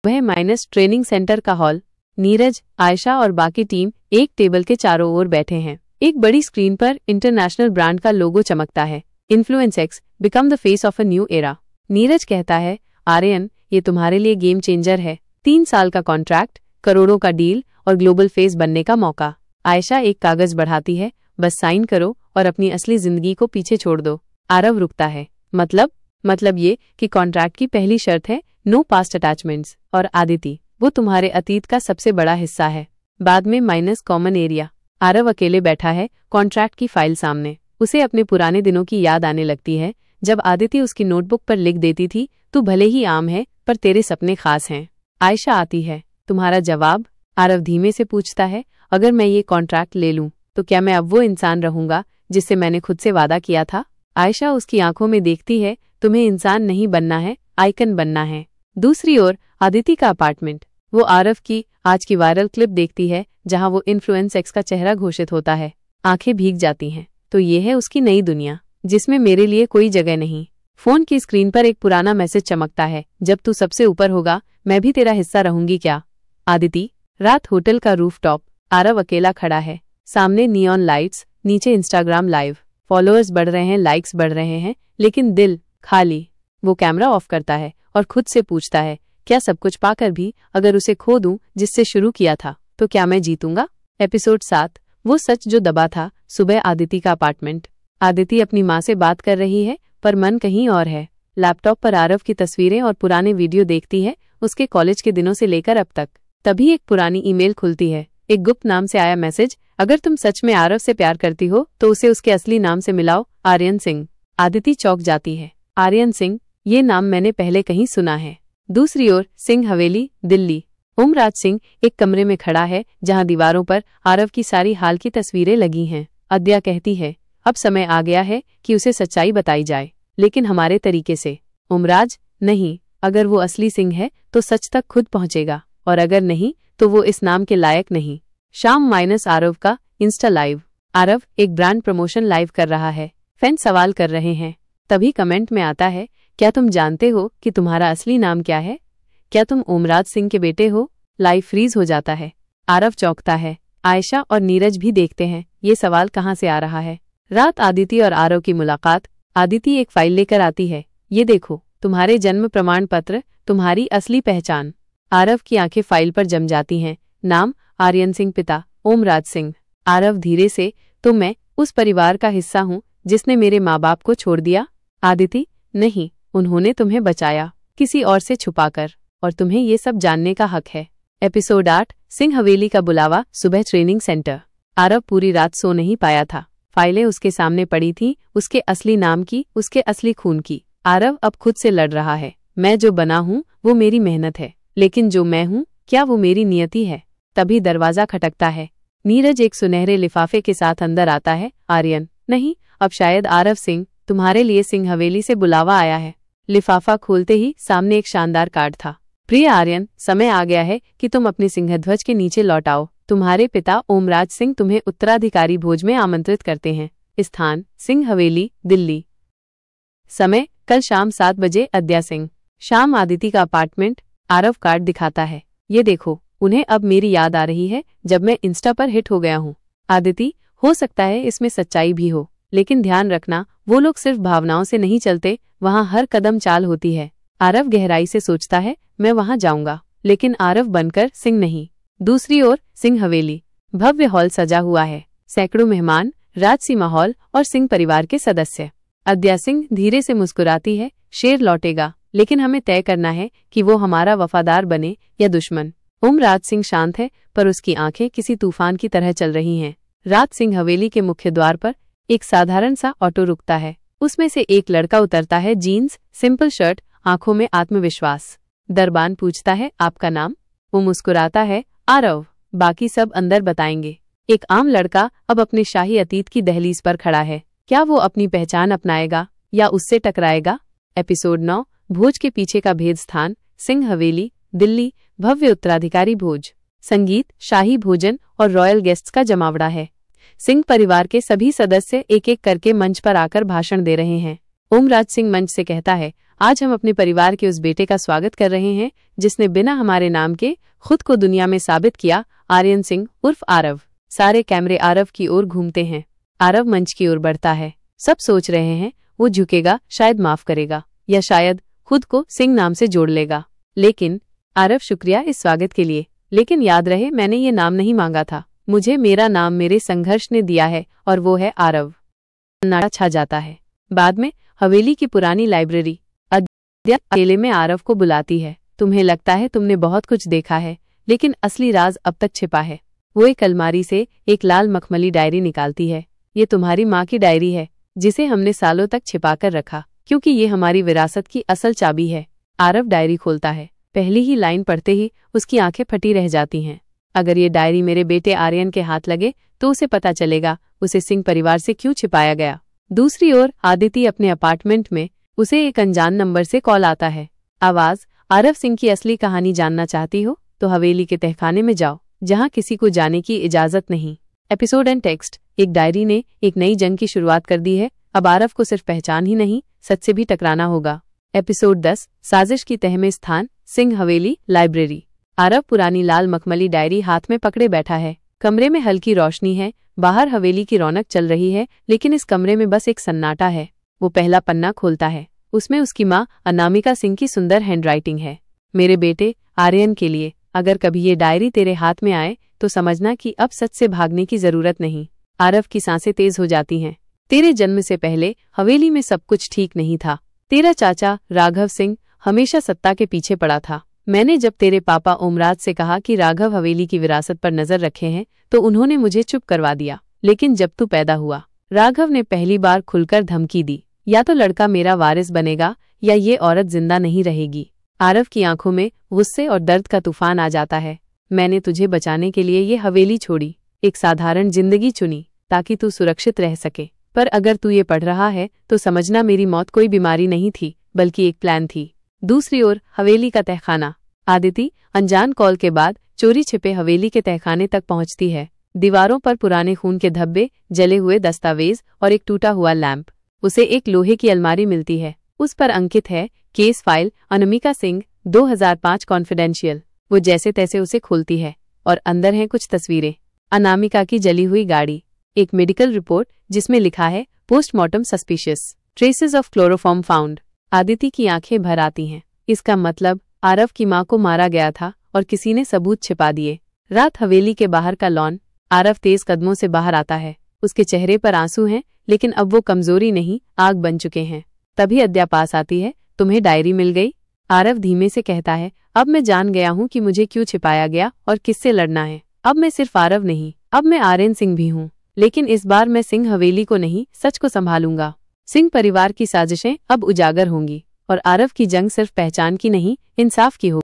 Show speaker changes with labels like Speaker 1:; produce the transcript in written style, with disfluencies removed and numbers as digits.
Speaker 1: वह minus training centre का hall. Neeraj, Ayesha और बाकी टीम एक टेबल के चारों ओर बैठे हैं। एक बड़ी स्क्रीन पर इंटरनेशनल ब्रांड का लोगो चमकता है। Influence x, become the face of a new era. Neeraj कहता है, आर्यन, ये तुम्हारे लिए गेम चेंजर है। 3 साल का कॉन्ट्रैक्ट, करोड़ों का डील और ग्लोबल फेस बनने का मौका। आयशा एक कागज बढ़ाती है, बस साइन करो और अपनी असली जिंदगी को पीछे छोड़ दो। आरव रुकता है, मतलब ये कि कॉन्ट्रैक्ट की पहली शर्त है नो पास्ट अटैचमेंट्स। और आदिति, वो तुम्हारे अतीत का सबसे बड़ा हिस्सा है। बाद में माइनस कॉमन एरिया। आरव अकेले बैठा है, कॉन्ट्रैक्ट की फाइल सामने। उसे अपने पुराने दिनों की याद आने लगती है, जब आदिति उसकी नोटबुक पर लिख देती थी, तू भले ही आम है पर तेरे सपने खास हैं। आयशा आती है, तुम्हारा जवाब? आरव धीमे से पूछता है, अगर मैं ये कॉन्ट्रैक्ट ले लूं तो क्या मैं अब वो इंसान रहूंगा जिससे मैंने खुद से वादा किया था? आयशा उसकी आंखों में देखती है, तुम्हें इंसान नहीं बनना है, आइकन बनना है। दूसरी ओर आदिति का अपार्टमेंट। वो आरव की आज की वायरल क्लिप देखती है जहां वो इन्फ्लुएंस एक्स का चेहरा घोषित होता है। आंखें भीग जाती हैं। तो ये है उसकी नई दुनिया जिसमें मेरे लिए कोई जगह नहीं। फोन की स्क्रीन पर एक पुराना मैसेज चमकता है, जब तू सबसे ऊपर होगा मैं भी तेरा हिस्सा रहूंगी क्या? आदिति। रात होटल का रूफटॉप। आरव अकेला खड़ा है, सामने नियॉन लाइट्स, नीचे इंस्टाग्राम लाइव। फॉलोअर्स बढ़ रहे हैं, लाइक्स बढ़ रहे हैं, लेकिन दिल खाली। वो कैमरा ऑफ करता है और खुद से पूछता है, क्या सब कुछ पाकर भी अगर उसे खो दूं जिससे शुरू किया था तो क्या मैं जीतूंगा? एपिसोड 7, वो सच जो दबा था। सुबह आदिति का अपार्टमेंट। आदिति अपनी माँ से बात कर रही है पर मन कहीं और है। लैपटॉप पर आरव की तस्वीरें और पुराने वीडियो देखती है, उसके कॉलेज के दिनों से लेकर अब तक। तभी एक पुरानी ईमेल खुलती है। एक गुप्त नाम से आया मैसेज, अगर तुम सच में आरव से प्यार करती हो तो उसे उसके असली नाम से मिलाओ, आर्यन सिंह। आदिति चौंक जाती है। आर्यन सिंह, ये नाम मैंने पहले कहीं सुना है। दूसरी ओर सिंह हवेली, दिल्ली। ओमराज सिंह एक कमरे में खड़ा है जहां दीवारों पर आरव की सारी हाल की तस्वीरें लगी हैं। अद्या कहती है, अब समय आ गया है कि उसे सच्चाई बताई जाए, लेकिन हमारे तरीके से। ओमराज, नहीं, अगर वो असली सिंह है तो सच तक खुद पहुंचेगा, और अगर नहीं तो वो इस नाम के लायक नहीं। शाम माइनस आरव का इंस्टा लाइव। आरव एक ब्रांड प्रमोशन लाइव कर रहा है। फैंस सवाल कर रहे हैं। तभी कमेंट में आता है, क्या तुम जानते हो कि तुम्हारा असली नाम क्या है? क्या तुम ओमराज सिंह के बेटे हो? लाइव फ्रीज हो जाता है। आरव चौंकता है। आयशा और नीरज भी देखते हैं, ये सवाल कहाँ से आ रहा है। रात आदिति और आरव की मुलाकात। आदिति एक फाइल लेकर आती है, ये देखो, तुम्हारे जन्म प्रमाण पत्र, तुम्हारी असली पहचान। आरव की आंखें फाइल पर जम जाती हैं। नाम आर्यन सिंह, पिता ओमराज सिंह। आरव धीरे से, तो मैं उस परिवार का हिस्सा हूँ जिसने मेरे माँ बाप को छोड़ दिया? आदिति, नहीं, उन्होंने तुम्हें बचाया, किसी और से छुपाकर, और तुम्हें ये सब जानने का हक है। एपिसोड 8, सिंह हवेली का बुलावा। सुबह ट्रेनिंग सेंटर। आरव पूरी रात सो नहीं पाया था। फाइलें उसके सामने पड़ी थी, उसके असली नाम की, उसके असली खून की। आरव अब खुद से लड़ रहा है। मैं जो बना हूँ वो मेरी मेहनत है, लेकिन जो मैं हूँ, क्या वो मेरी नियति है? तभी दरवाजा खटकता है। नीरज एक सुनहरे लिफाफे के साथ अंदर आता है। आर्यन, नहीं, अब शायद आरव सिंह, तुम्हारे लिए सिंह हवेली से बुलावा आया है। लिफाफा खोलते ही सामने एक शानदार कार्ड था। प्रिय आर्यन, समय आ गया है कि तुम अपने सिंहध्वज के नीचे लौट आओ। तुम्हारे पिता ओमराज सिंह तुम्हें उत्तराधिकारी भोज में आमंत्रित करते हैं। स्थान सिंह हवेली, दिल्ली। समय कल शाम 7 बजे। अद्या सिंह। शाम आदिति का अपार्टमेंट। आरव कार्ड दिखाता है, ये देखो, उन्हें अब मेरी याद आ रही है जब मैं इंस्टा पर हिट हो गया हूँ। आदिति, हो सकता है इसमें सच्चाई भी हो, लेकिन ध्यान रखना, वो लोग सिर्फ भावनाओं से नहीं चलते, वहाँ हर कदम चाल होती है। आरव गहराई से सोचता है, मैं वहाँ जाऊंगा, लेकिन आरव बनकर सिंह नहीं। दूसरी ओर सिंह हवेली। भव्य हॉल सजा हुआ है, सैकड़ों मेहमान, राजसी माहौल और सिंह परिवार के सदस्य। अद्या सिंह धीरे से मुस्कुराती है, शेर लौटेगा, लेकिन हमें तय करना है कि वो हमारा वफादार बने या दुश्मन। ओमराज सिंह शांत है, पर उसकी आंखें किसी तूफान की तरह चल रही हैं। रात सिंह हवेली के मुख्य द्वार पर एक साधारण सा ऑटो रुकता है। उसमें से एक लड़का उतरता है। जीन्स, सिंपल शर्ट, आंखों में आत्मविश्वास। दरबान पूछता है, आपका नाम? वो मुस्कुराता है, आरव। बाकी सब अंदर बताएंगे। एक आम लड़का अब अपने शाही अतीत की दहलीज पर खड़ा है। क्या वो अपनी पहचान अपनाएगा या उससे टकराएगा? एपिसोड 9, भोज के पीछे का भेद स्थान। सिंह हवेली, दिल्ली। भव्य उत्तराधिकारी भोज। संगीत, शाही भोजन और रॉयल गेस्ट्स का जमावड़ा है। सिंह परिवार के सभी सदस्य एक एक करके मंच पर आकर भाषण दे रहे हैं। ओमराज सिंह मंच से कहता है, आज हम अपने परिवार के उस बेटे का स्वागत कर रहे हैं जिसने बिना हमारे नाम के खुद को दुनिया में साबित किया, आर्यन सिंह उर्फ आरव। सारे कैमरे आरव की ओर घूमते हैं। आरव मंच की ओर बढ़ता है। सब सोच रहे हैं वो झुकेगा, शायद माफ करेगा, या शायद खुद को सिंह नाम से जोड़ लेगा। लेकिन आरव, शुक्रिया इस स्वागत के लिए, लेकिन याद रहे मैंने ये नाम नहीं मांगा था। मुझे मेरा नाम मेरे संघर्ष ने दिया है और वो है आरव। सन्नाटा छा जाता है। बाद में हवेली की पुरानी लाइब्रेरी अकेले में आरव को बुलाती है। तुम्हें लगता है तुमने बहुत कुछ देखा है, लेकिन असली राज अब तक छिपा है। वो एक अलमारी से एक लाल मखमली डायरी निकालती है। ये तुम्हारी माँ की डायरी है, जिसे हमने सालों तक छिपाकर रखा, क्योंकि ये हमारी विरासत की असल चाबी है। आरव डायरी खोलता है। पहली ही लाइन पढ़ते ही उसकी आंखें फटी रह जाती हैं। अगर ये डायरी मेरे बेटे आर्यन के हाथ लगे तो उसे पता चलेगा उसे सिंह परिवार से क्यों छिपाया गया। दूसरी ओर आदिति अपने अपार्टमेंट में, उसे एक अनजान नंबर से कॉल आता है। आवाज, आरव सिंह की असली कहानी जानना चाहती हो तो हवेली के तहखाने में जाओ, जहां किसी को जाने की इजाजत नहीं। Episode and text. एक डायरी ने एक नई जंग की शुरुआत कर दी है। अब आरव को सिर्फ पहचान ही नहीं, सच से भी टकराना होगा। एपिसोड 10, साजिश की तह में स्थान, सिंह हवेली लाइब्रेरी। आरव पुरानी लाल मखमली डायरी हाथ में पकड़े बैठा है। कमरे में हल्की रोशनी है। बाहर हवेली की रौनक चल रही है, लेकिन इस कमरे में बस एक सन्नाटा है। वो पहला पन्ना खोलता है। उसमें उसकी माँ अनामिका सिंह की सुंदर हैंडराइटिंग है। मेरे बेटे आर्यन के लिए, अगर कभी ये डायरी तेरे हाथ में आए तो समझना कि अब सच से भागने की जरूरत नहीं। आरव की सांसें तेज हो जाती हैं। तेरे जन्म से पहले हवेली में सब कुछ ठीक नहीं था। तेरा चाचा राघव सिंह हमेशा सत्ता के पीछे पड़ा था। मैंने जब तेरे पापा ओमराज से कहा कि राघव हवेली की विरासत पर नजर रखे हैं तो उन्होंने मुझे चुप करवा दिया। लेकिन जब तू पैदा हुआ, राघव ने पहली बार खुलकर धमकी दी, या तो लड़का मेरा वारिस बनेगा या ये औरत जिंदा नहीं रहेगी। आरव की आंखों में गुस्से और दर्द का तूफान आ जाता है। मैंने तुझे बचाने के लिए ये हवेली छोड़ी, एक साधारण जिंदगी चुनी ताकि तू सुरक्षित रह सके। पर अगर तू ये पढ़ रहा है तो समझना मेरी मौत कोई बीमारी नहीं थी, बल्कि एक प्लान थी। दूसरी ओर हवेली का तहखाना। आदिति अनजान कॉल के बाद चोरी छिपे हवेली के तहखाने तक पहुंचती है। दीवारों पर पुराने खून के धब्बे, जले हुए दस्तावेज और एक टूटा हुआ लैंप। उसे एक लोहे की अलमारी मिलती है। उस पर अंकित है case file Anamika Singh 2005 confidential. वो जैसे तैसे उसे खोलती है और अंदर हैं कुछ तस्वीरें। अनामिका की जली हुई गाड़ी, एक मेडिकल रिपोर्ट जिसमें लिखा है postmortem suspicious, traces of chloroform found. Aditi की आंखें भर आती हैं। इसका मतलब आरव की मां को मारा गया था और किसी ने सबूत छिपा दिए। रात हवेली के बाहर का लॉन। आरव तेज कदमों से बाहर आता है। उसके चेहरे पर आंसू हैं, लेकिन अब वो कमजोरी नहीं, आग बन चुके हैं। तभी अद्या पास आती है। तुम्हें डायरी मिल गई? आरव धीमे से कहता है, अब मैं जान गया हूँ कि मुझे क्यों छिपाया गया और किससे लड़ना है। अब मैं सिर्फ आरव नहीं, अब मैं आर्यन सिंह भी हूँ। लेकिन इस बार मैं सिंह हवेली को नहीं, सच को संभालूंगा। सिंह परिवार की साजिशें अब उजागर होंगी और आरव की जंग सिर्फ पहचान की नहीं, इंसाफ की होगी।